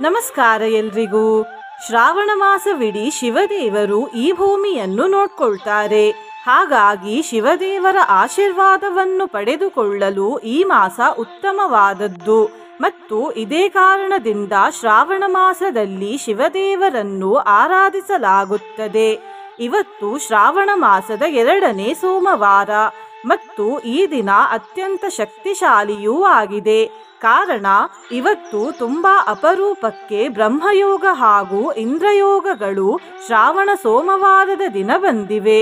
ನಮಸ್ಕಾರ ಎಲ್ರಿಗೂ. ಶ್ರಾವಣ ಮಾಸವಿಡೀ ಶಿವದೇವರು ಈ ಭೂಮಿಯನ್ನು ನೋಡ್ಕೊಳ್ತಾರೆ. ಹಾಗಾಗಿ ಶಿವದೇವರ ಆಶೀರ್ವಾದವನ್ನು ಪಡೆದುಕೊಳ್ಳಲು ಈ ಮಾಸ ಉತ್ತಮವಾದದ್ದು. ಮತ್ತು ಇದೇ ಕಾರಣದಿಂದ ಶ್ರಾವಣ ಮಾಸದಲ್ಲಿ ಶಿವದೇವರನ್ನು ಆರಾಧಿಸಲಾಗುತ್ತದೆ. ಇವತ್ತು ಶ್ರಾವಣ ಮಾಸದ 2ನೇ ಸೋಮವಾರ ಮತ್ತು ಈ ದಿನ ಅತ್ಯಂತ ಶಕ್ತಿಶಾಲಿಯೂ ಆಗಿದೆ. ಕಾರಣ ಇವತ್ತು ತುಂಬಾ ಅಪರೂಪಕ್ಕೆ ಬ್ರಹ್ಮಯೋಗ ಹಾಗೂ ಇಂದ್ರಯೋಗಗಳು ಶ್ರಾವಣ ಸೋಮವಾರದ ದಿನ ಬಂದಿವೆ.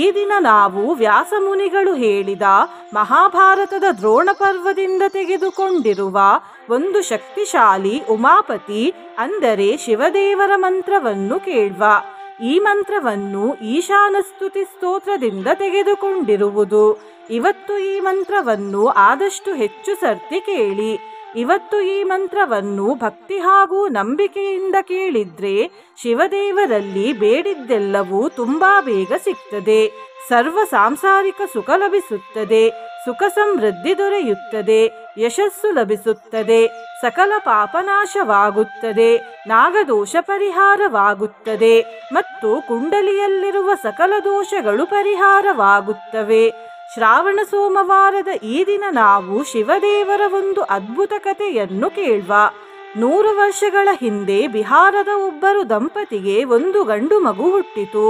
ಈ ದಿನ ನಾವು ವ್ಯಾಸಮುನಿಗಳು ಹೇಳಿದ ಮಹಾಭಾರತದ ದ್ರೋಣ ಪರ್ವದಿಂದ ತೆಗೆದುಕೊಂಡಿರುವ ಒಂದು ಶಕ್ತಿಶಾಲಿ ಉಮಾಪತಿ ಅಂದರೆ ಶಿವದೇವರ ಮಂತ್ರವನ್ನು ಕೇಳುವ. ಈ ಮಂತ್ರವನ್ನು ಈಶಾನ ಸ್ತುತಿ ಸ್ತೋತ್ರದಿಂದ ತೆಗೆದುಕೊಂಡಿರುವುದು. ಇವತ್ತು ಈ ಮಂತ್ರವನ್ನು ಆದಷ್ಟು ಹೆಚ್ಚು ಸರ್ತಿ ಕೇಳಿ. ಇವತ್ತು ಈ ಮಂತ್ರವನ್ನು ಭಕ್ತಿ ಹಾಗೂ ನಂಬಿಕೆಯಿಂದ ಕೇಳಿದ್ರೆ ಶಿವದೇವರಲ್ಲಿ ಬೇಡಿದ್ದೆಲ್ಲವೂ ತುಂಬಾ ಬೇಗ ಸಿಗ್ತದೆ. ಸರ್ವ ಸಾಂಸಾರಿಕ ಸುಖ ಲಭಿಸುತ್ತದೆ, ಸುಖ ಸಮೃದ್ಧಿ ದೊರೆಯುತ್ತದೆ, ಯಶಸ್ಸು ಲಭಿಸುತ್ತದೆ, ಸಕಲ ಪಾಪನಾಶವಾಗುತ್ತದೆ, ನಾಗದೋಷ ಪರಿಹಾರವಾಗುತ್ತದೆ ಮತ್ತು ಕುಂಡಲಿಯಲ್ಲಿರುವ ಸಕಲ ದೋಷಗಳು ಪರಿಹಾರವಾಗುತ್ತವೆ. ಶ್ರಾವಣ ಸೋಮವಾರದ ಈ ದಿನ ನಾವು ಶಿವದೇವರ ಒಂದು ಅದ್ಭುತ ಕಥೆಯನ್ನು ಕೇಳುವ. 100 ವರ್ಷಗಳ ಹಿಂದೆ ಬಿಹಾರದ ಒಬ್ಬರು ದಂಪತಿಗೆ ಒಂದು ಗಂಡು ಮಗು ಹುಟ್ಟಿತು.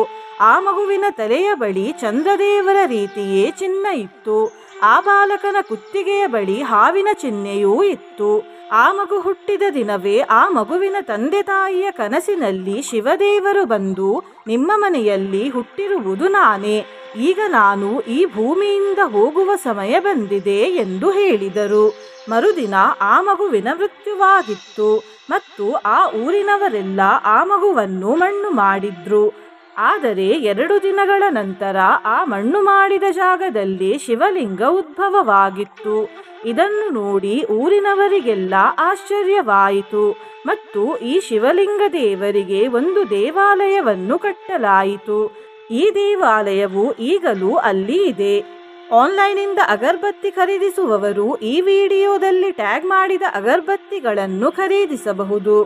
ಆ ಮಗುವಿನ ತಲೆಯ ಬಳಿ ಚಂದ್ರದೇವರ ರೀತಿಯೇ ಚಿಹ್ನ ಇತ್ತು. ಆ ಬಾಲಕನ ಕುತ್ತಿಗೆಯ ಬಳಿ ಹಾವಿನ ಚಿಹ್ನೆಯೂ ಇತ್ತು. ಆ ಮಗು ಹುಟ್ಟಿದ ದಿನವೇ ಆ ಮಗುವಿನ ತಂದೆ ತಾಯಿಯ ಕನಸಿನಲ್ಲಿ ಶಿವದೇವರು ಬಂದು, ನಿಮ್ಮ ಮನೆಯಲ್ಲಿ ಹುಟ್ಟಿರುವುದು ನಾನೇ, ಈಗ ನಾನು ಈ ಭೂಮಿಯಿಂದ ಹೋಗುವ ಸಮಯ ಬಂದಿದೆ ಎಂದು ಹೇಳಿದರು. ಮರುದಿನ ಆ ಮಗುವಿನ ಮೃತ್ಯುವಾಗಿತ್ತು ಮತ್ತು ಆ ಊರಿನವರೆಲ್ಲ ಆ ಮಗುವನ್ನು ಮಣ್ಣು ಮಾಡಿದ್ರು. ಆದರೆ 2 ದಿನಗಳ ನಂತರ ಆ ಮಣ್ಣು ಮಾಡಿದ ಜಾಗದಲ್ಲಿ ಶಿವಲಿಂಗ ಉದ್ಭವವಾಗಿತ್ತು. ಇದನ್ನು ನೋಡಿ ಊರಿನವರಿಗೆಲ್ಲ ಆಶ್ಚರ್ಯವಾಯಿತು ಮತ್ತು ಈ ಶಿವಲಿಂಗ ದೇವರಿಗೆ ಒಂದು ದೇವಾಲಯವನ್ನು ಕಟ್ಟಲಾಯಿತು. ಈ ದೇವಾಲಯವು ಈಗಲೂ ಅಲ್ಲಿ ಇದೆ. ಆನ್ಲೈನಿಂದ ಅಗರಬತ್ತಿ ಖರೀದಿಸುವವರು ಈ ವಿಡಿಯೋದಲ್ಲಿ ಟ್ಯಾಗ್ ಮಾಡಿದ ಅಗರಬತ್ತಿಗಳನ್ನು ಖರೀದಿಸಬಹುದು.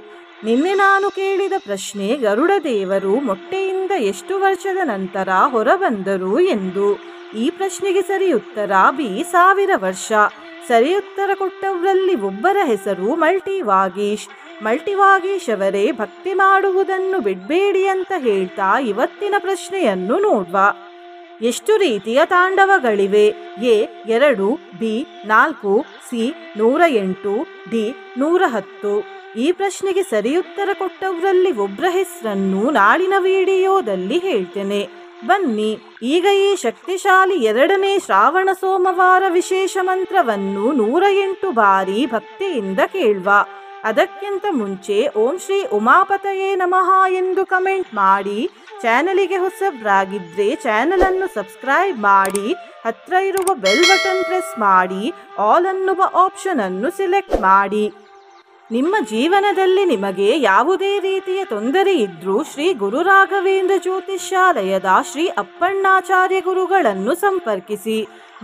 ನಿನ್ನೆ ನಾನು ಕೇಳಿದ ಪ್ರಶ್ನೆ, ಗರುಡ ದೇವರು ಮೊಟ್ಟೆಯಿಂದ ಎಷ್ಟು ವರ್ಷದ ನಂತರ ಹೊರಬಂದರು ಎಂದು. ಈ ಪ್ರಶ್ನೆಗೆ ಸರಿ ಉತ್ತರ ಬಿ 1000 ವರ್ಷ. ಸರಿ ಉತ್ತರ ಕೊಟ್ಟವರಲ್ಲಿ ಒಬ್ಬರ ಹೆಸರು ಮಲ್ಟಿವಾಗೀಶ್. ಮಲ್ಟಿವಾಗೀಶ್ ಅವರೇ, ಭಕ್ತಿ ಮಾಡುವುದನ್ನು ಬಿಡಬೇಡಿ ಅಂತ ಹೇಳ್ತಾ ಇವತ್ತಿನ ಪ್ರಶ್ನೆಯನ್ನು ನೋಡುವ. ಎಷ್ಟು ರೀತಿಯ ತಾಂಡವಗಳಿವೆ? A 2, B 4, C 108, D 110. ಈ ಪ್ರಶ್ನೆಗೆ ಸರಿ ಉತ್ತರ ಕೊಟ್ಟವರಲ್ಲಿ ಒಬ್ಬರ ಹೆಸರನ್ನು ನಾಳಿನ ವಿಡಿಯೋದಲ್ಲಿ ಹೇಳ್ತೇನೆ. ಬನ್ನಿ ಈಗ ಈ ಶಕ್ತಿಶಾಲಿ 2ನೇ ಶ್ರಾವಣ ಸೋಮವಾರ ವಿಶೇಷ ಮಂತ್ರವನ್ನು 108 ಬಾರಿ ಭಕ್ತಿಯಿಂದ ಕೇಳುವ. ಅದಕ್ಕಿಂತ ಮುಂಚೆ ಓಂ ಶ್ರೀ ಉಮಾಪತಯೇ ನಮಃ ಎಂದು ಕಮೆಂಟ್ ಮಾಡಿ. ಚಾನಲಿಗೆ ಹೊಸಬ್ರಾಗಿದ್ರೆ ಚಾನಲನ್ನು ಸಬ್ಸ್ಕ್ರೈಬ್ ಮಾಡಿ, ಹತ್ರ ಇರುವ ಬೆಲ್ ಬಟನ್ ಪ್ರೆಸ್ ಮಾಡಿ, ಆಲ್ ಅನ್ನುವ ಆಪ್ಷನ್ ಅನ್ನು ಸೆಲೆಕ್ಟ್ ಮಾಡಿ. ನಿಮ್ಮ ಜೀವನದಲ್ಲಿ ನಿಮಗೆ ಯಾವುದೇ ರೀತಿಯ ತೊಂದರೆ ಇದ್ರೂ ಶ್ರೀ ಗುರು ರಾಘವೇಂದ್ರ ಜ್ಯೋತಿಷ್ಯಾಲಯದ ಶ್ರೀ ಅಪ್ಪಣ್ಣಾಚಾರ್ಯ ಗುರುಗಳನ್ನು ಸಂಪರ್ಕಿಸಿ.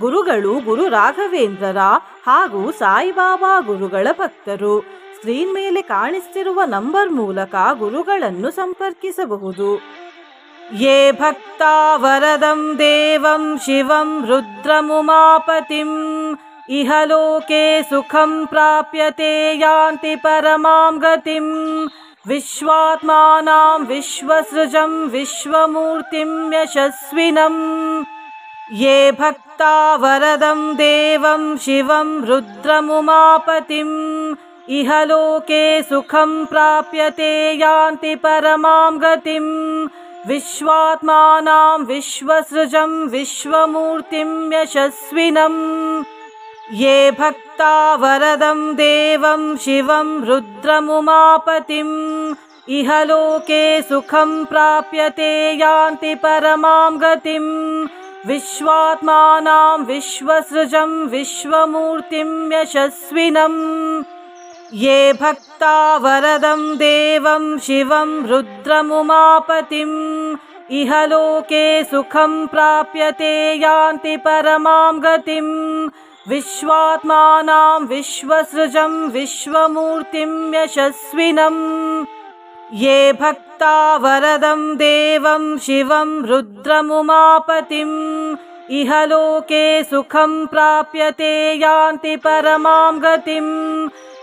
ಗುರುಗಳು ಗುರು ರಾಘವೇಂದ್ರರ ಹಾಗೂ ಸಾಯಿಬಾಬಾ ಗುರುಗಳ ಭಕ್ತರು. ಸ್ಕ್ರೀನ್ ಮೇಲೆ ಕಾಣಿಸ್ತಿರುವ ನಂಬರ್ ಮೂಲಕ ಗುರುಗಳನ್ನು ಸಂಪರ್ಕಿಸಬಹುದು. ಯೇ ಭಕ್ತಾ ವರದಂ ದೇವಂ ಶಿವಂ ರುದ್ರಮುಮಾಪತಿಂ ಇಹಲೋಕೆ ಸುಖಂ ಪ್ರಾಪ್ಯತೆ ಯಾಂತಿ ಪರಮಾಂ ಗತಿಂ ವಿಶ್ವಾತ್ಮಾನಾಂ ವಿಶ್ವಸೃಜಂ ವಿಶ್ವಮೂರ್ತಿಂ ಯಶಸ್ವಿನಂ. ಯೇ ಭಕ್ತಾ ವರದಂ ದೇವಂ ಶಿವಂ ರುದ್ರಮುಮಾಪತಿಂ ಇಹಲೋಕೆ ಸುಖಂ ಪ್ರಾಪ್ಯತೆ ಯಾಂತಿ ಪರಮಾಂ ಗತಿಂ ವಿಶ್ವಾತ್ಮಾನಾಂ ವಿಶ್ವಸೃಜಂ ವಿಶ್ವಮೂರ್ತಿಂ ಯಶಸ್ವಿನಂ. ಯೇ ಭಕ್ತಾ ವರದಂ ದೇವಂ ಶಿವಂ ರುದ್ರಮುಮಾಪತಿಂ ಇಹಲೋಕೆ ಸುಖಂ ಪ್ರಾಪ್ಯತೆ ಯಾಂತಿ ಪರಮಾಂ ಗತಿಂ ವಿಶ್ವಾತ್ಮಾನಾಂ ವಿಶ್ವಸೃಜಂ ವಿಶ್ವಮೂರ್ತಿಂ ಯಶಸ್ವಿನಂ. ಯೇ ಭಕ್ತಾ ವರದಂ ದೇವಂ ಶಿವಂ ರುದ್ರಮುಮಾಪತಿಂ ಇಹಲೋಕೆ ಸುಖಂ ಪ್ರಾಪ್ಯತೆ ಯಾಂತಿ ಪರಮಾಂ ಗತಿಂ विश्वात्मानां विश्वसृजं विश्वमूर्तिं यशस्विनं ये भक्ता वरदं देवं शिवं रुद्रमुमापतिम् इहलोके सुखं प्राप्यते यान्ति परमां गतिम्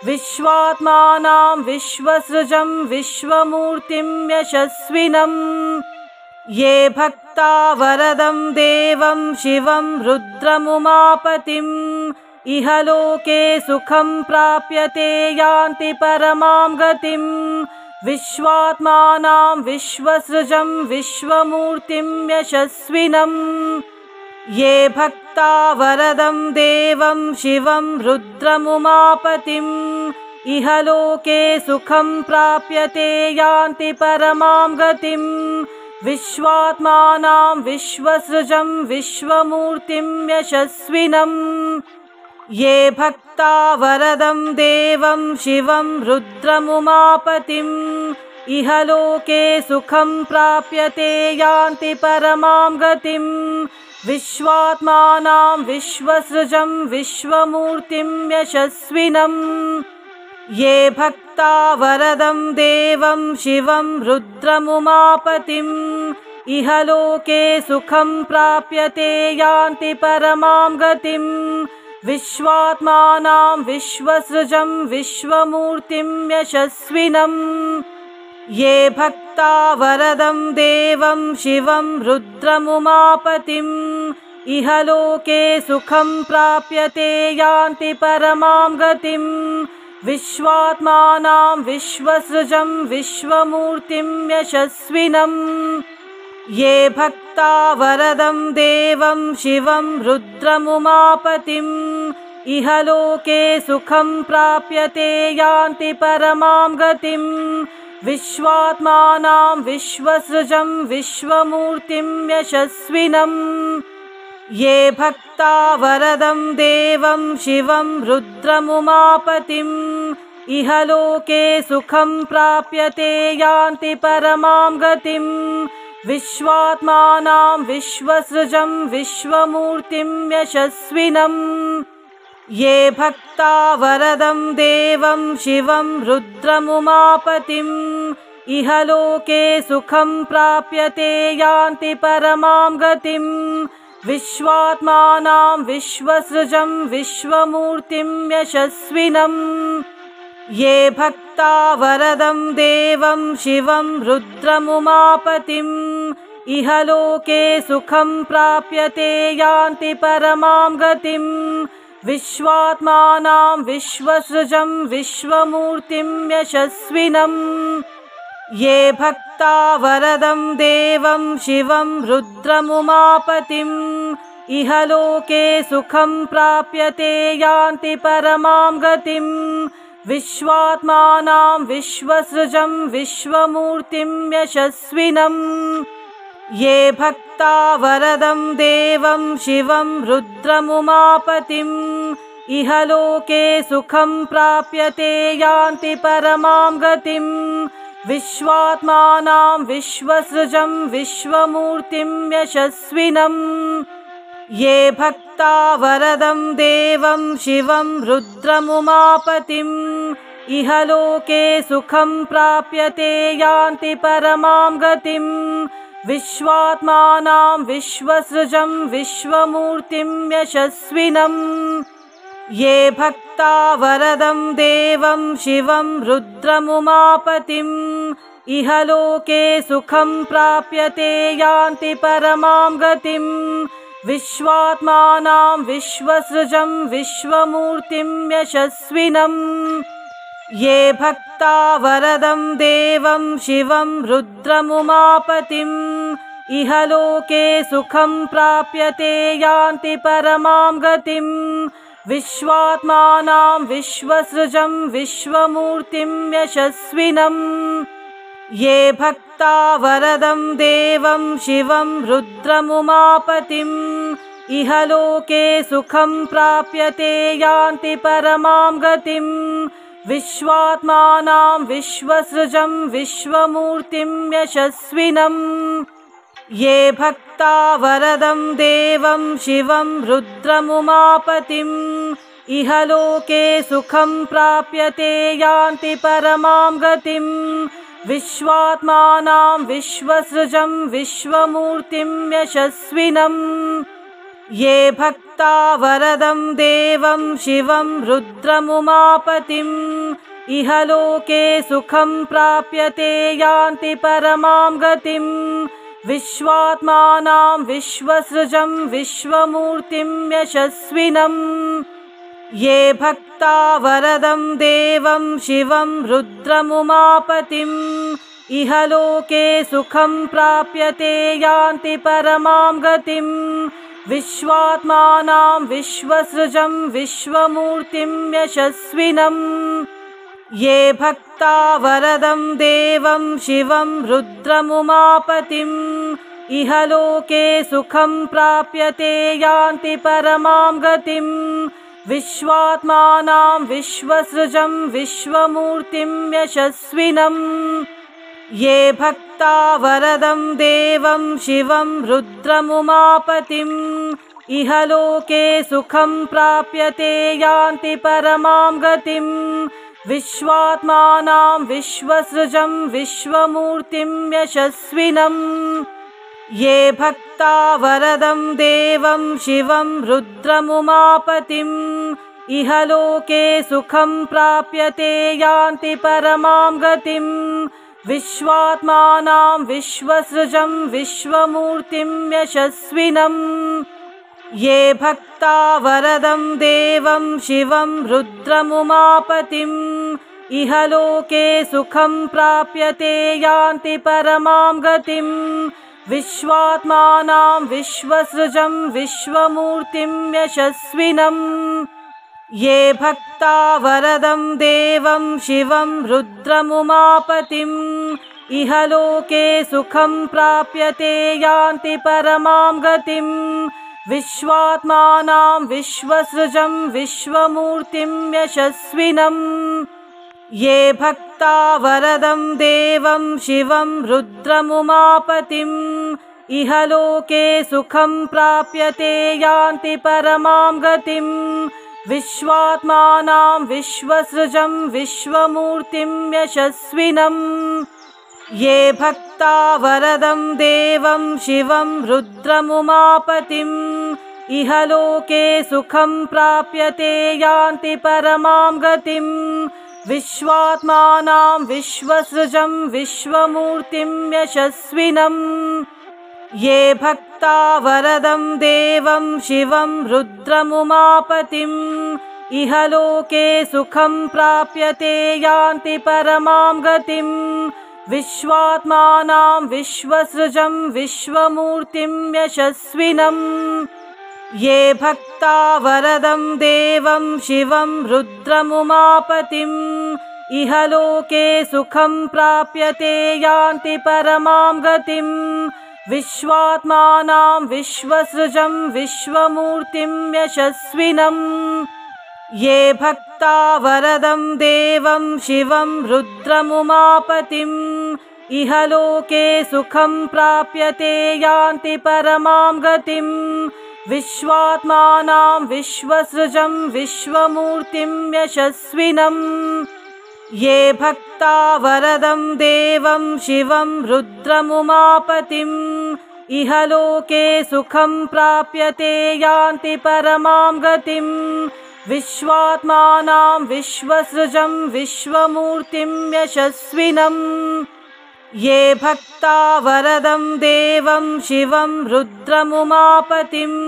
विश्वात्मानां विश्वसृजं विश्वमूर्तिं यशस्विनं ये भक्ता वरदं देवं शिवं रुद्रमुमापतिम् इहलोके सुखं प्राप्यते यान्ति परमां गतिम् विश्वात्मानां विश्वसृजं विश्वमूर्तिं यशस्विनं ये भक्ता वरदं देवं शिवं रुद्रमुमापतिम् इहलोके सुखं प्राप्यते यान्ति परमां गतिम् विश्वात्मानां विश्वसृजं विश्वमूर्तिं यशस्विनं ये भक्ता वरदं देवं शिवं रुद्रमुमापतिम् इहलोके सुखं प्राप्यते यान्ति परमां गतिम् विश्वात्मानां विश्वसृजं विश्वमूर्तिं यशस्विनं ये भक्ता वरदं देवं शिवं रुद्रमुमापतिम् इहलोके सुखं प्राप्यते यान्ति परमां गतिम् विश्वात्मानां विश्वसृजं विश्वमूर्तिं यशस्विनं ये भक्ता वरदं देवं शिवं रुद्रमुमापतिम् इहलोके सुखं प्राप्यते यान्ति परमां गतिम् विश्वात्मानां विश्वसृजं विश्वमूर्तिं यशस्विनं ये भक्ता वरदं देवं शिवं रुद्रमुमापतिम् इहलोके सुखं प्राप्यते यान्ति परमां गतिम् विश्वात्मानां विश्वसृजं विश्वमूर्तिं यशस्विनं ये भक्ता वरदं देवं शिवं रुद्रमुमापतिम् इहलोके सुखं प्राप्यते यान्ति परमां गतिम् विश्वात्मानां विश्वसृजं विश्वमूर्तिं यशस्विनं ये भक्ता वरदं देवं शिवं रुद्रमुमापतिम् इहलोके सुखं प्राप्यते यान्ति परमां गतिम् विश्वात्मानां विश्वसृजं विश्वमूर्तिं यशस्विनं ये भक्ता वरदं देवं शिवं रुद्रमुमापतिम् इहलोके सुखं प्राप्यते यान्ति परमां गतिम् विश्वात्मानां विश्वसृजं विश्वमूर्तिं यशस्विनं ये भक्ता वरदं देवं शिवं रुद्रमुमापतिम् इहलोके सुखं प्राप्यते यान्ति परमां गतिम् विश्वात्मानां विश्वसृजं विश्वमूर्तिं यशस्विनं ये भक्ता वरदं देवं शिवं रुद्रमुमापतिम् इहलोके सुखं प्राप्यते यान्ति परमां गतिम् विश्वात्मानां विश्वसृजं विश्वमूर्तिं यशस्विनं ये भक्ता वरदं देवं शिवं रुद्रमुमापतिम् इहलोके सुखं प्राप्यते यान्ति परमां गतिम् विश्वात्मानां विश्वसृजं विश्वमूर्तिं यशस्विनं ये भक्ता वरदं देवं शिवं रुद्रमुमापतिम् इहलोके सुखं प्राप्यते यान्ति परमां गतिम् विश्वात्मानां विश्वसृजं विश्वमूर्तिं यशस्विनं ये भक्ता वरदं देवं शिवं रुद्रमुमापतिम् इहलोके सुखं प्राप्यते यान्ति परमां गतिम् विश्वात्मानां विश्वसृजं विश्वमूर्तिं यशस्विनं ये भक्ता वरदं देवं शिवं रुद्रमुमापतिम् इहलोके सुखं प्राप्यते यान्ति परमां गतिम् विश्वात्मानां विश्वसृजं विश्वमूर्तिं यशस्विनं ये भक्ता वरदं देवं शिवं रुद्रमुमापतिम् इहलोके सुखं प्राप्यते यान्ति परमां गतिम् विश्वात्मानां विश्वसृजं विश्वमूर्तिं यशस्विनम् ये भक्ता वरदं देवं शिवं रुद्रमुमापतिम् इहलोके सुखं प्राप्यते यान्ति परमां गतिम् विश्वात्मानां विश्वसृजं विश्वमूर्तिं यशस्विनम् ये भक्ता वरदं देवं शिवं रुद्रमुमापतिम् इहलोके सुखं प्राप्यते यान्ति परमां गतिम् विश्वात्मानां विश्वसृजं विश्वमूर्तिं यशस्विनम् ये भक्ता वरदं देवं शिवं रुद्रमुमापतिम् इहलोके सुखं प्राप्यते यान्ति परमां गतिम् विश्वात्मानां विश्वसृजं विश्वमूर्तिं यशस्विनम् ये भक्ता वरदं देवं शिवं रुद्रमुमापतिम् इहलोके सुखं प्राप्यते यान्ति परमां गतिम् विश्वात्मानां विश्वसृजं विश्वमूर्तिं यशस्विनम् ये भक्ता वरदं देवं शिवं रुद्रमुमापतिम् इहलोके सुखं प्राप्यते यान्ति परमां गतिम् विश्वात्मानां विश्वसृजं विश्वमूर्तिं यशस्विनम् ये भक्ता वरदं देवं शिवं रुद्रमुमापतिम् इहलोके सुखं प्राप्यते यान्ति परमां गतिम् विश्वात्मानां विश्वसृजं विश्वमूर्तिं यशस्विनम् ये भक्ता वरदं देवं शिवं रुद्रमुमापतिम् इहलोके सुखं प्राप्यते यान्ति परमां गतिम् विश्वात्मानां विश्वसृजं विश्वमूर्तिं यशस्विनम् ये भक्ता वरदं देवं शिवं रुद्रमुमापतिम् इहलोके सुखं प्राप्यते यान्ति परमां गतिम् विश्वात्मानां विश्वसृजं विश्वमूर्तिं यशस्विनम् ये भक्ता वरदं देवं शिवं रुद्रमुमापतिम् इहलोके सुखं प्राप्यते यान्ति परमां गतिम् विश्वात्मानां विश्वसृजं विश्वमूर्तिं यशस्विनम् ये भक्ता वरदं देवं शिवं रुद्रमुमापतिम् इहलोके सुखं प्राप्यते यान्ति परमां गतिम् विश्वात्मानां विश्वसृजं विश्वमूर्तिं यशस्विनम् ये भक्ता वरदं देवं शिवं रुद्रमुमापतिम् इहलोके सुखं प्राप्यते यान्ति परमां गतिम् विश्वात्मानां विश्वसृजं विश्वमूर्तिं यशस्विनम् ये भक्ता वरदं देवं शिवं रुद्रमुमापतिम् इहलोके सुखं प्राप्यते यान्ति परमां गतिम् विश्वात्मानां विश्वसृजं विश्वमूर्तिं यशस्विनम् ये भक्ता वरदं देवं शिवं रुद्रमुमापतिम् इहलोके सुखं प्राप्यते यान्ति परमां गतिम् विश्वात्मानां विश्वसृजं विश्वमूर्तिं यशस्विनम् ये भक्ता वरदं देवं शिवं रुद्रमुमापतिम्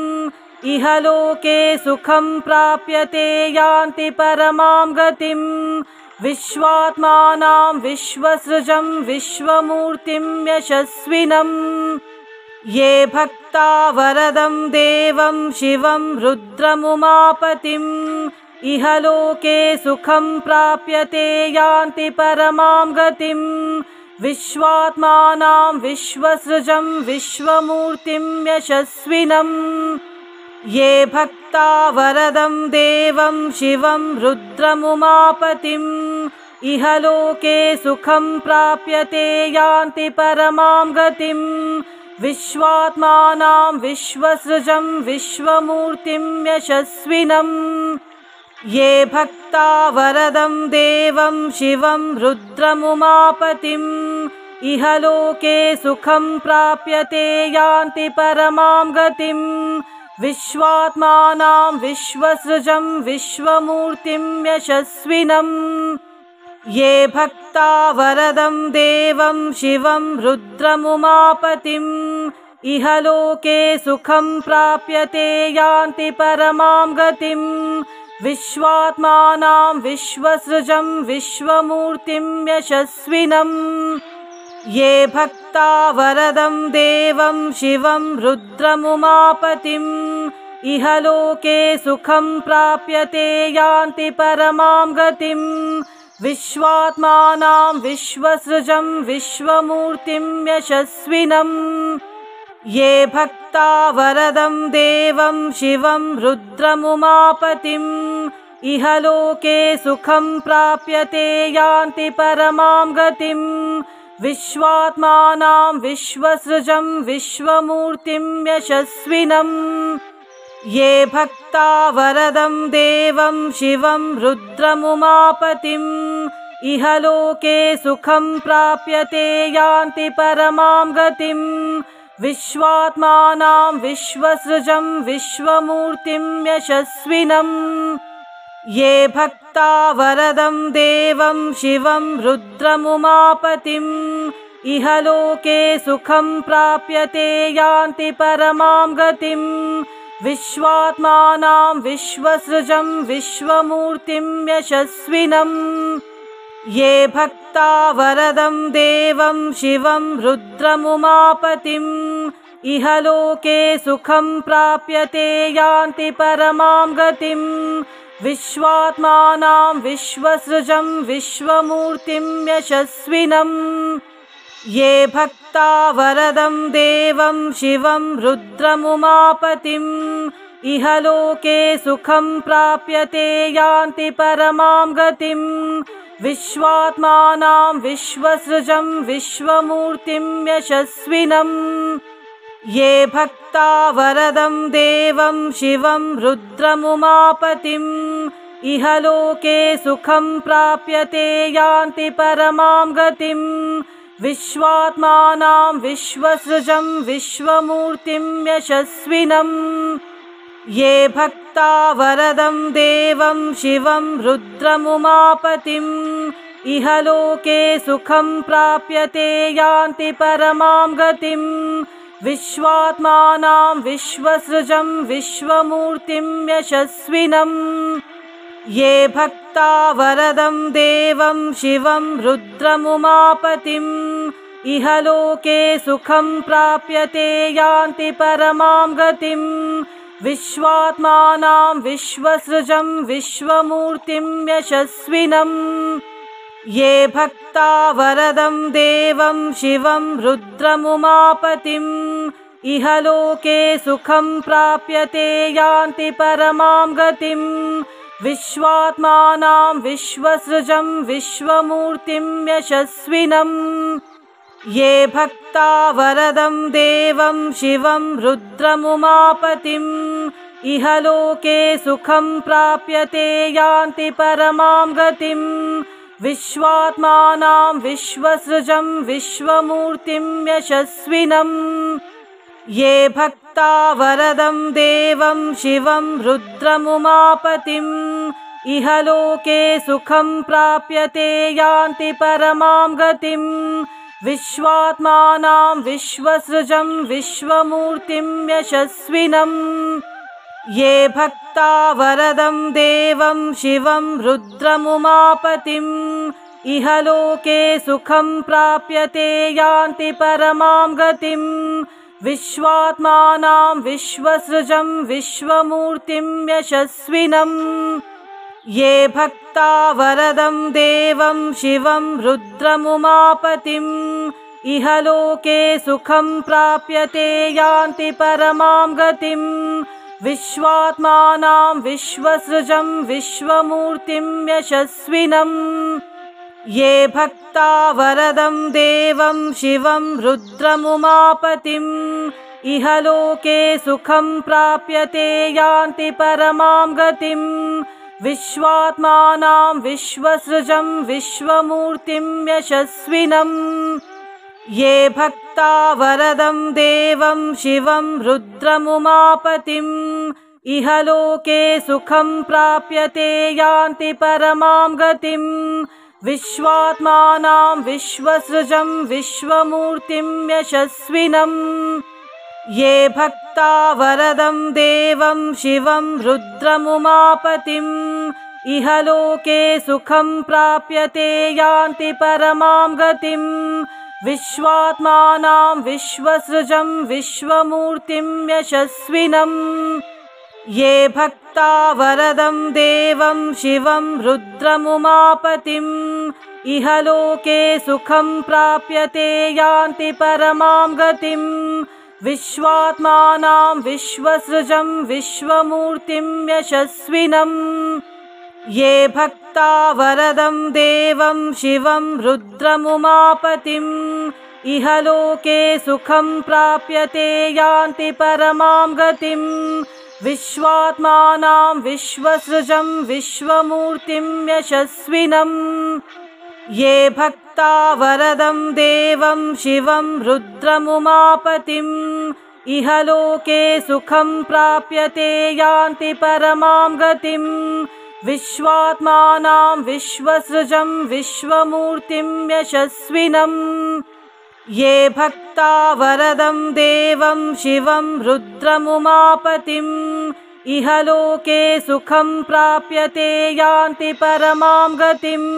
इहलोके सुखं प्राप्यते यान्ति परमां गतिम् विश्वात्मानां विश्वसृजं विश्वमूर्तिं यशस्विनम् ये भक्ता वरदं देवं शिवं रुद्रमुमापतिम् इहलोके सुखं प्राप्यते यान्ति परमां गतिम् विश्वात्मानां विश्वसृजं विश्वमूर्तिं यशस्विनम् ये भक्ता वरदं देवं शिवं रुद्रमुमापतिम् इहलोके सुखं प्राप्यते यान्ति परमां गतिम् विश्वात्मानां विश्वसृजं विश्वमूर्तिं यशस्विनं ये भक्ता वरदं देवं शिवं रुद्रमुमापतिम् इहलोके सुखं प्राप्यते यान्ति परमां गतिम् विश्वात्मानां विश्वसृजं विश्वमूर्तिं यशस्विनं ये भक्ता वरदं देवं शिवं रुद्रमुमापतिम् इहलोके सुखं प्राप्यते यान्ति परमां गतिम् विश्वात्मानां विश्वसृजं विश्वमूर्तिं यशस्विनं ये भक्ता वरदं देवं शिवं रुद्रमुमापतिम् इहलोके सुखं प्राप्यते यान्ति परमां गतिम् विश्वात्मानां विश्वसृजं विश्वमूर्तिं यशस्विनं ये भक्ता वरदं देवं शिवं रुद्रमुमापतिम् इहलोके सुखं प्राप्यते यान्ति परमां गतिम् विश्वात्मानां विश्वसृजं विश्वमूर्तिं यशस्विनं ये भक्ता वरदं देवं शिवं रुद्रमुमापतिम् इहलोके सुखं प्राप्यते यान्ति परमां गतिम् विश्वात्मानां विश्वसृजं विश्वमूर्तिं यशस्विनं ये भक्ता वरदं देवं शिवं रुद्रमुमापतिम् इहलोके सुखं प्राप्यते यान्ति परमां गतिम् विश्वात्मानां विश्वसृजं विश्वमूर्तिं यशस्विनं ये भक्ता वरदं देवं शिवं रुद्रमुमापतिम् इहलोके सुखं प्राप्यते यान्ति परमां गतिम् विश्वात्मानां विश्वसृजं विश्वमूर्तिं यशस्विनं ये भक्ता वरदं देवं शिवं रुद्रमुमापतिम् इहलोके सुखं प्राप्यते यान्ति परमां गतिम् विश्वात्मानां विश्वसृजं विश्वमूर्तिं यशस्विनं ये भक्ता वरदं देवं शिवं रुद्रमुमापतिम् इहलोके सुखं प्राप्यते यान्ति परमां गतिम् विश्वात्मानां विश्वसृजं विश्वमूर्तिं यशस्विनं ये भक्ता वरदं देवं शिवं रुद्रमुमापतिम् इहलोके सुखं प्राप्यते यान्ति परमां गतिम् विश्वात्मानां विश्वसृजं विश्वमूर्तिं यशस्विनं ये भक्ता वरदं देवं शिवं रुद्रमुमापतिम् इहलोके सुखं प्राप्यते यान्ति परमां गतिम् विश्वात्मानां विश्वसृजं विश्वमूर्तिं यशस्विनं ये भक्ता वरदं देवं शिवं रुद्रमुमापतिम् इहलोके सुखं प्राप्यते यान्ति परमां गतिम् विश्वात्मानां विश्वसृजं विश्वमूर्तिं यशस्विनं ये भक्ता वरदं देवं शिवं रुद्रमुमापतिम् इहलोके सुखं प्राप्यते यान्ति परमां गतिम् विश्वात्मानां विश्वसृजं विश्वमूर्तिं यशस्विनं ये भक्ता वरदं देवं शिवं रुद्रमुमापतिम् इहलोके सुखं प्राप्यते यान्ति परमां गतिम् विश्वात्मानां विश्वसृजं विश्वमूर्तिं यशस्विनं ये भक्ता वरदं देवं शिवं रुद्रमुमापतिम् इहलोके सुखं प्राप्यते यान्ति परमां गतिम् विश्वात्मानां विश्वसृजं विश्वमूर्तिं यशस्विनं ये भक्ता वरदं देवं शिवं रुद्रमुमापतिम् इहलोके सुखं प्राप्यते यान्ति परमां गतिम् विश्वात्मानां विश्वसृजं विश्वमूर्तिं यशस्विनं ये भक्ता वरदं देवं शिवं रुद्रमुमापतिम् इहलोके सुखं प्राप्यते यान्ति परमां गतिम् विश्वात्मानां विश्वसृजं विश्वमूर्तिं यशस्विनम् ये भक्ता वरदं देवं शिवं रुद्रमुमापतिम् इहलोके सुखं प्राप्यते यान्ति परमां गतिम् विश्वात्मानां विश्वसृजं विश्वमूर्तिं यशस्विनम् ये भक्ता वरदं देवं शिवं रुद्रमुमापतिम् इहलोके सुखं प्राप्यते यान्ति परमां गतिम् विश्वात्मानां विश्वसृजं विश्वमूर्तिं यशस्विनम् ये भक्ता वरदं देवं शिवं रुद्रमुमापतिम् इहलोके सुखं प्राप्यते यान्ति परमां गतिम् विश्वात्मानां विश्वसृजं विश्वमूर्तिं यशस्विनम् ये भक्ता वरदं देवं शिवं रुद्रमुमापतिम् इहलोके सुखं प्राप्यते यान्ति परमां गतिम् विश्वात्मानां विश्वसृजं विश्वमूर्तिं यशस्विनम् ये भक्ता वरदं देवं शिवं रुद्रमुमापतिम् इहलोके सुखं प्राप्यते यान्ति परमां गतिम् विश्वात्मानां विश्वसृजं विश्वमूर्तिं यशस्विनम् ये भक्ता वरदं देवं शिवं रुद्रमुमापतिम् इहलोके सुखं प्राप्यते यान्ति परमां गतिम्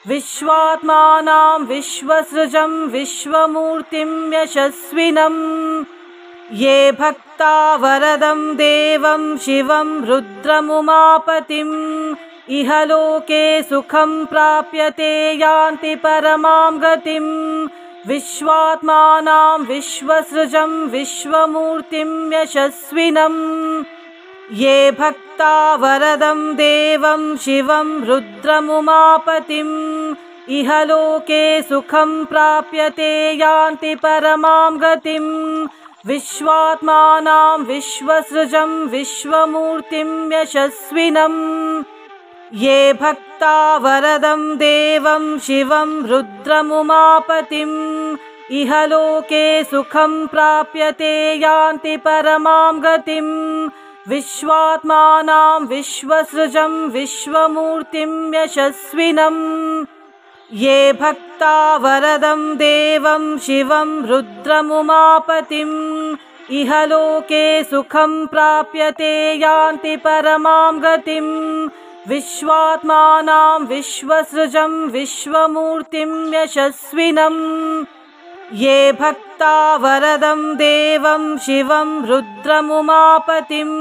विश्वात्मानां विश्वसृजं विश्वमूर्तिं यशस्विनम् ये भक्ता वरदं देवं शिवं रुद्रमुमापतिम् इहलोके सुखं प्राप्यते यान्ति परमां गतिम् विश्वात्मानां विश्वसृजं विश्वमूर्तिं यशस्विनम् ये भक्ता वरदं देवं शिवं रुद्रमुमापतिम् इहलोके सुखं प्राप्यते यान्ति परमां गतिम् विश्वात्मानां विश्वसृजं विश्वमूर्तिं यशस्विनम् ये भक्ता वरदं देवं शिवं रुद्रमुमापतिम् इहलोके सुखं प्राप्यते यान्ति परमां गतिम् विश्वात्मानां विश्वसृजं विश्वमूर्तिं यशस्विनम् ये भक्ता वरदं देवं शिवं रुद्रमुमापतिम् इहलोके सुखं प्राप्यते यान्ति परमां गतिम् विश्वात्मानां विश्वसृजं विश्वमूर्तिं यशस्विनम् ये भक्ता वरदं देवं शिवं रुद्रमुमापतिम्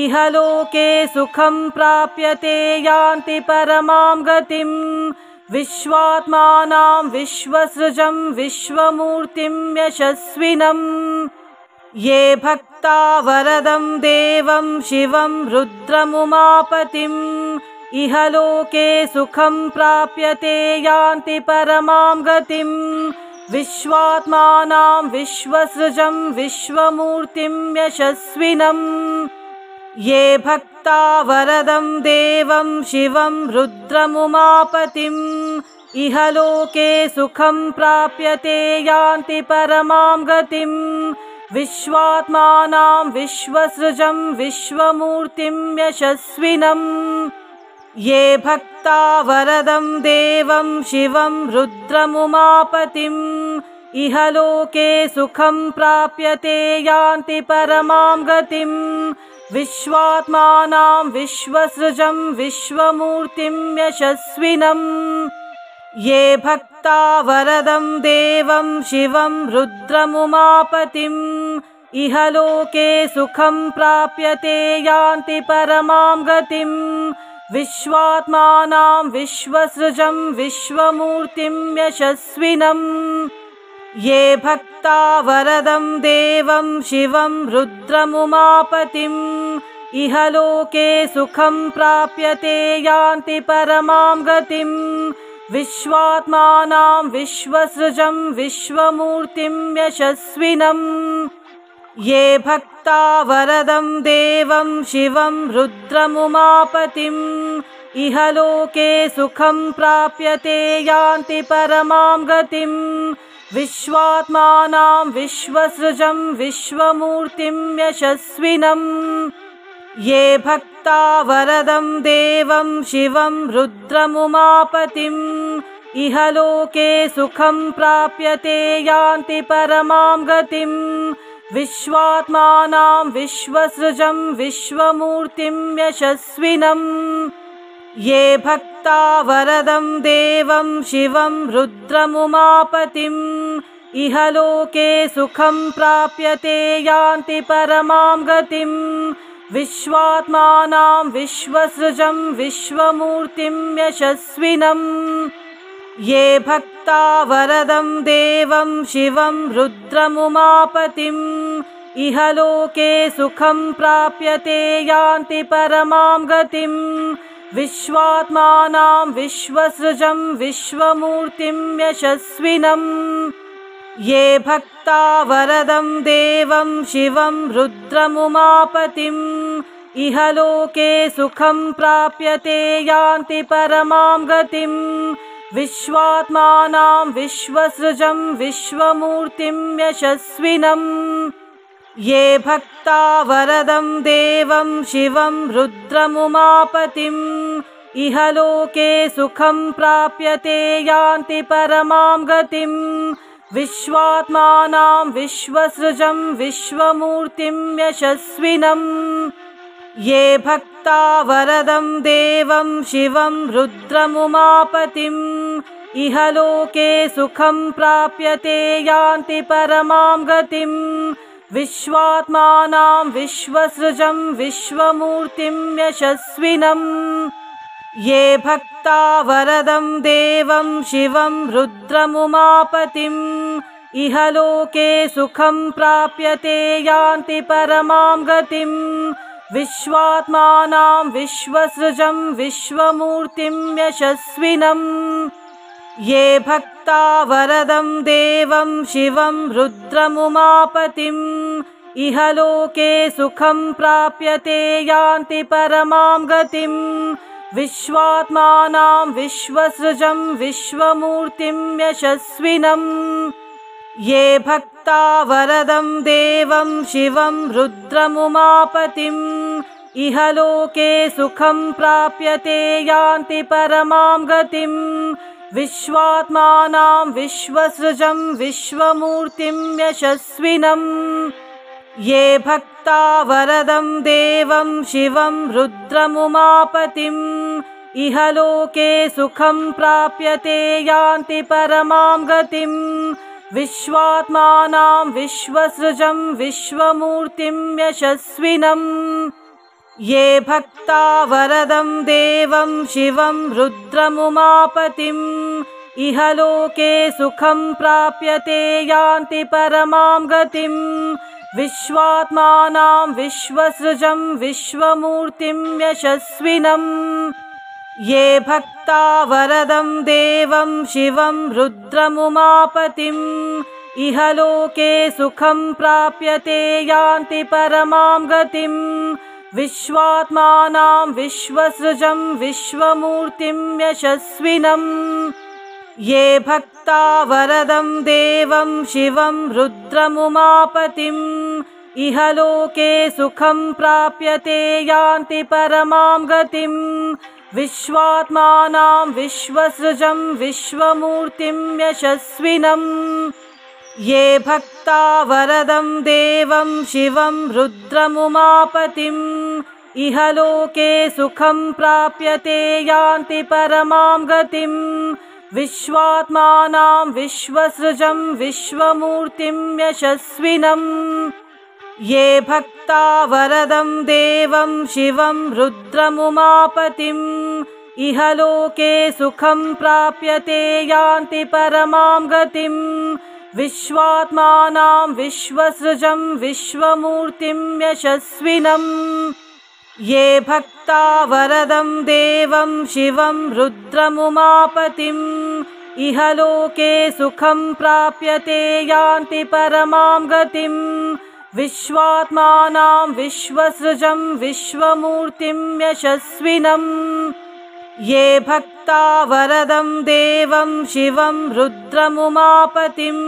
इहलोके सुखं प्राप्यते यान्ति परमां गतिम् विश्वात्मानां विश्वसृजं विश्वमूर्तिं यशस्विनम् ये भक्ता वरदं देवं शिवं रुद्रमुमापतिम् इहलोके सुखं प्राप्यते यान्ति परमां गतिम् विश्वात्मानां विश्वसृजं विश्वमूर्तिं यशस्विनम् ये भक्ता वरदं देवं शिवं रुद्रमुमापतिम् इहलोके सुखं प्राप्यते यान्ति परमां गतिम् विश्वात्मानां विश्वसृजं विश्वमूर्तिं यशस्विनम् ये भक्ता वरदं देवं शिवं रुद्रमुमापतिम् इहलोके सुखं प्राप्यते यान्ति परमां गतिम् विश्वात्मानां विश्वसृजं विश्वमूर्तिं यशस्विनम् ये भक्ता वरदं देवं शिवं रुद्रमुमापतिम् इहलोके सुखं प्राप्यते यान्ति परमां गतिम् विश्वात्मानां विश्वसृजं विश्वमूर्तिं यशस्विनम् ये भक्ता वरदं देवं शिवं रुद्रमुमापतिम् इहलोके सुखं प्राप्यते यान्ति परमां गतिम् विश्वात्मानां विश्वसृजं विश्वमूर्तिं यशस्विनं ये भक्ता वरदं देवं शिवं रुद्रमुमापतिम् इहलोके सुखं प्राप्यते यान्ति परमां गतिम् विश्वात्मानां विश्वसृजं विश्वमूर्तिं यशस्विनं ये भक्ता वरदं देवं शिवं रुद्रमुमापतिम् इहलोके सुखं प्राप्यते यान्ति परमां गतिम् विश्वात्मानां विश्वसृजं विश्वमूर्तिं यशस्विनं ये भक्ता वरदं देवं शिवं रुद्रमुमापतिम् इहलोके सुखं प्राप्यते यान्ति परमां गतिम् विश्वात्मानां विश्वसृजं विश्वमूर्तिं यशस्विनं ये भक्ता वरदं देवं शिवं रुद्रमुमापतिम् इहलोके सुखं प्राप्यते यान्ति परमां गतिम् विश्वात्मानां विश्वसृजं विश्वमूर्तिं यशस्विनं ये भक्ता वरदं देवं शिवं रुद्रमुमापतिम् इहलोके सुखं प्राप्यते यान्ति परमां गतिम् विश्वात्मानां विश्वसृजं विश्वमूर्तिं यशस्विनं ये भक्ता वरदं देवं शिवं रुद्रमुमापतिम् इहलोके सुखं प्राप्यते यान्ति परमां गतिम् विश्वात्मानां विश्वसृजं विश्वमूर्तिं यशस्विनं ये भक्ता वरदं देवं शिवं रुद्रमुमापतिम् इहलोके सुखं प्राप्यते यान्ति परमां गतिम् विश्वात्मानां विश्वसृजं विश्वमूर्तिं यशस्विनं ये भक्ता वरदं देवं शिवं रुद्रमुमापतिम् इहलोके सुखं प्राप्यते यान्ति परमां गतिम् विश्वात्मानां विश्वसृजं विश्वमूर्तिं यशस्विनं ये भक्ता वरदं देवं शिवं रुद्रमुमापतिम् इहलोके सुखं प्राप्यते यान्ति परमां गतिम् विश्वात्मानां विश्वसृजं विश्वमूर्तिं यशस्विनं ये भक्ता वरदं देवं शिवं रुद्रमुमापतिम् इहलोके सुखं प्राप्यते यान्ति परमां गतिम् विश्वात्मानां विश्वसृजं विश्वमूर्तिं यशस्विनं ये भक्ता वरदं देवं शिवं रुद्रमुमापतिम् इहलोके सुखं प्राप्यते यान्ति परमां गतिम् विश्वात्मानां विश्वसृजं विश्वमूर्तिं यशस्विनं ये भक्ता वरदं देवं शिवं रुद्रमुमापतिम् इहलोके सुखं प्राप्यते यान्ति परमां गतिम् विश्वात्मानां विश्वसृजं विश्वमूर्तिं यशस्विनं ये भक्ता वरदं देवं शिवं रुद्रमुमापतिम् इहलोके सुखं प्राप्यते यान्ति परमां गतिम् विश्वात्मानां विश्वसृजं विश्वमूर्तिं यशस्विनं ये भक्ता वरदं देवं शिवं रुद्रमुमापतिम् इहलोके सुखं प्राप्यते यान्ति परमां गतिम् विश्वात्मानां विश्वसृजं विश्वमूर्तिं यशस्विनं ये भक्ता वरदं देवं शिवं रुद्रमुमापतिम् इहलोके सुखं प्राप्यते यान्ति परमां गतिम् विश्वात्मानां विश्वसृजं विश्वमूर्तिं यशस्विनं ये भक्ता वरदं देवं शिवं रुद्रमुमापतिम् इहलोके सुखं प्राप्यते यान्ति परमां गतिम् विश्वात्मानां विश्वसृजं विश्वमूर्तिं यशस्विनं ये भक्ता वरदं देवं शिवं रुद्रमुमापतिम् इहलोके सुखं प्राप्यते यान्ति परमां गतिम् विश्वात्मानां विश्वसृजं विश्वमूर्तिं यशस्विनम् ये भक्ता वरदं देवं शिवं रुद्रमुमापतिम्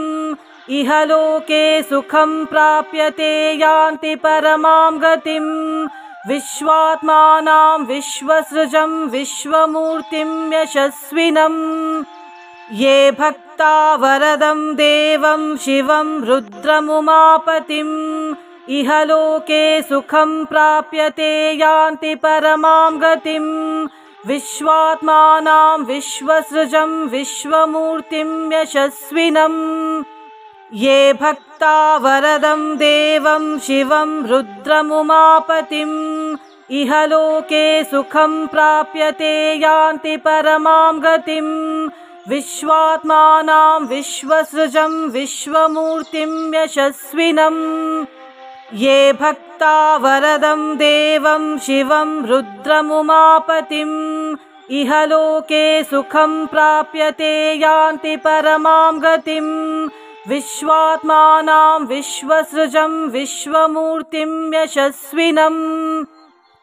इहलोके सुखं प्राप्यते यान्ति परमां गतिम् विश्वात्मानां विश्वसृजं विश्वमूर्तिं यशस्विनम् ये भक्ता वरदं देवं शिवं रुद्रमुमापतिम् इहलोके सुखं प्राप्यते यान्ति परमां गतिम् विश्वात्मानां विश्वसृजं विश्वमूर्तिं यशस्विनम् ये भक्ता वरदं देवं शिवं रुद्रमुमापतिम् इहलोके सुखं प्राप्यते यान्ति परमां गतिम् विश्वात्मानां विश्वसृजं विश्वमूर्तिं यशस्विनम् ये भक्ता वरदं देवं शिवं रुद्रमुमापतिम् इहलोके सुखं प्राप्यते यान्ति परमां गतिम् विश्वात्मानां विश्वसृजं विश्वमूर्तिं यशस्विनम्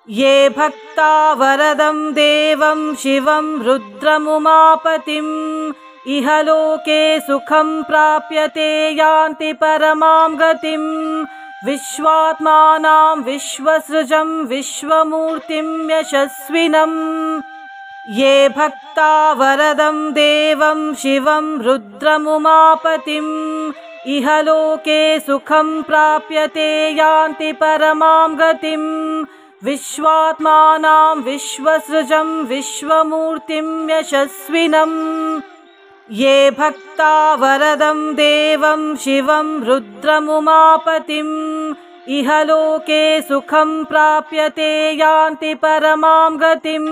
ये भक्ता वरदं देवं शिवं रुद्रमुमापतिम् इहलोके सुखं प्राप्यते यान्ति परमां गतिम् विश्वात्मानां विश्वसृजं विश्वमूर्तिं यशस्विनम् ये भक्ता वरदं देवं शिवं रुद्रमुमापतिम् इहलोके सुखं प्राप्यते यान्ति परमां गतिम् विश्वात्मानां विश्वसृजं विश्वमूर्तिं यशस्विनम् ये भक्ता वरदं देवं शिवं रुद्रमुमापतिम् इहलोके सुखं प्राप्यते यान्ति परमां गतिम्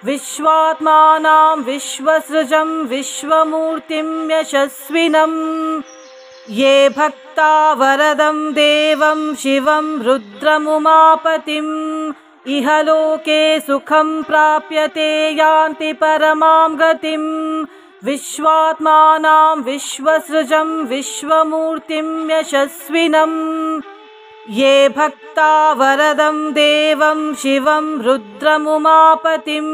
विश्वात्मानां विश्वसृजं विश्वमूर्तिं यशस्विनम् ये भक्ता वरदं देवं शिवं रुद्रमुमापतिम् इहलोके सुखं प्राप्यते यान्ति परमां गतिम् विश्वात्मानां विश्वसृजं विश्वमूर्तिं यशस्विनम् ये भक्ता वरदं देवं शिवं रुद्रमुमापतिम्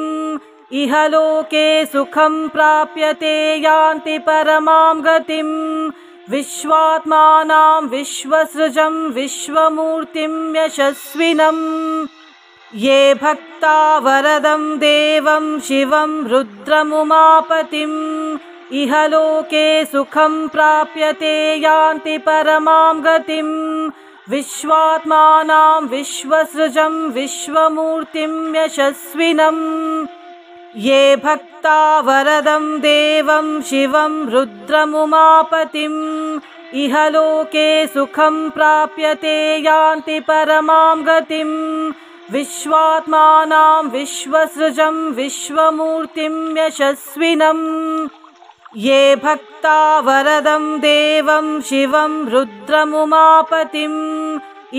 इहलोके सुखं प्राप्यते यान्ति परमां गतिम् विश्वात्मानां विश्वसृजं विश्वमूर्तिं यशस्विनम् ये भक्ता वरदं देवं शिवं रुद्रमुमापतिम् इहलोके सुखं प्राप्यते यान्ति परमां गतिम् विश्वात्मानां विश्वसृजं विश्वमूर्तिं यशस्विनम् ये भक्ता वरदं देवं शिवं रुद्रमुमापतिम् इहलोके सुखं प्राप्यते यान्ति परमां गतिम् विश्वात्मानां विश्वसृजं विश्वमूर्तिं यशस्विनम् ये भक्ता वरदं देवं शिवं रुद्रमुमापतिम्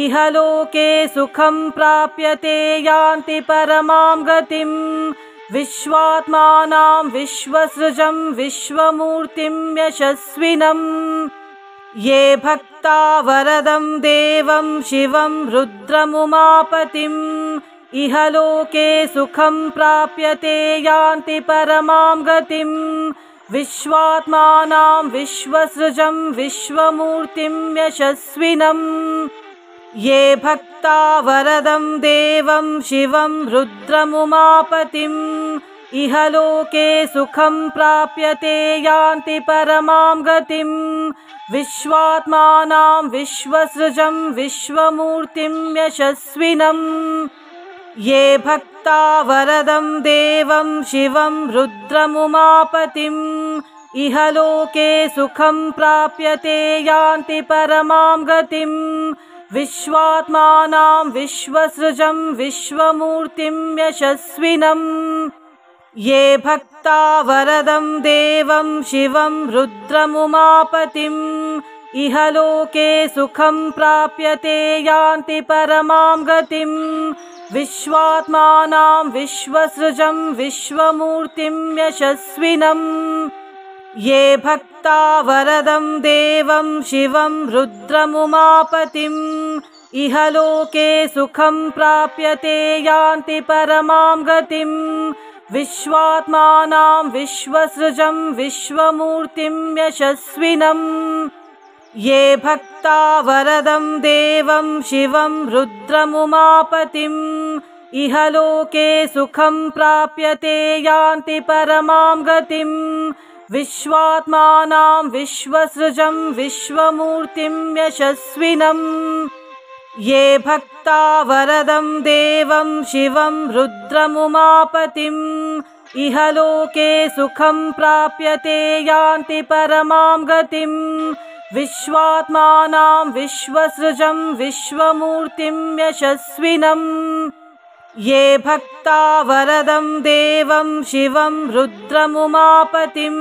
इहलोके सुखं प्राप्यते यान्ति परमां गतिम् विश्वात्मानां विश्वसृजं विश्वमूर्तिं यशस्विनम् ये भक्ता वरदं देवं शिवं रुद्रमुमापतिम् इहलोके सुखं प्राप्यते यान्ति परमां गतिम् विश्वात्मानां विश्वसृजं विश्वमूर्तिं यशस्विनम् ये भक्ता वरदं देवं शिवं रुद्रमुमापतिम् इहलोके सुखं प्राप्यते यान्ति परमां गतिम् विश्वात्मानां विश्वसृजं विश्वमूर्तिं यशस्विनम् ये भक्ता वरदं देवं शिवं रुद्रमुमापतिम् इहलोके सुखं प्राप्यते यान्ति परमां गतिम् विश्वात्मानां विश्वसृजं विश्वमूर्तिं यशस्विनम् ये भक्ता वरदं देवं शिवं रुद्रमुमापतिम् इहलोके सुखं प्राप्यते यान्ति परमां गतिम् विश्वात्मानां विश्वसृजं विश्वमूर्तिं यशस्विनम् ये भक्ता वरदं देवं शिवं रुद्रमुमापतिम् इहलोके सुखं प्राप्यते यान्ति परमां गतिम् विश्वात्मानां विश्वसृजं विश्वमूर्तिं यशस्विनम् ये भक्ता वरदं देवं शिवं रुद्रमुमापतिम् इहलोके सुखं प्राप्यते यान्ति परमां गतिम् विश्वात्मानां विश्वसृजं विश्वमूर्तिं यशस्विनम् ये भक्ता वरदं देवं शिवं रुद्रमुमापतिम् इहलोके सुखं प्राप्यते यान्ति परमां गतिम् विश्वात्मानां विश्वसृजं विश्वमूर्तिं यशस्विनम् ये भक्ता वरदं देवं शिवं रुद्रमुमापतिम्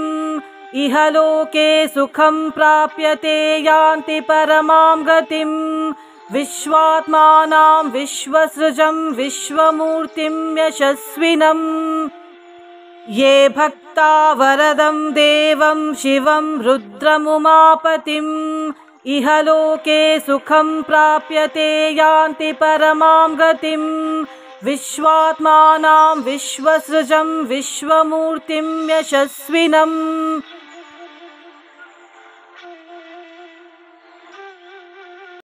इहलोके सुखं प्राप्यते यान्ति परमां गतिम् विश्वात्मानां विश्वसृजं विश्वमूर्तिं यशस्विनम् ये भक्ता वरदं देवं शिवं रुद्रमुमापतिम् इहलोके सुखं प्राप्यते यान्ति परमां गतिम् विश्वात्मानां विश्वसृजं विश्वमूर्तिं यशस्विनम्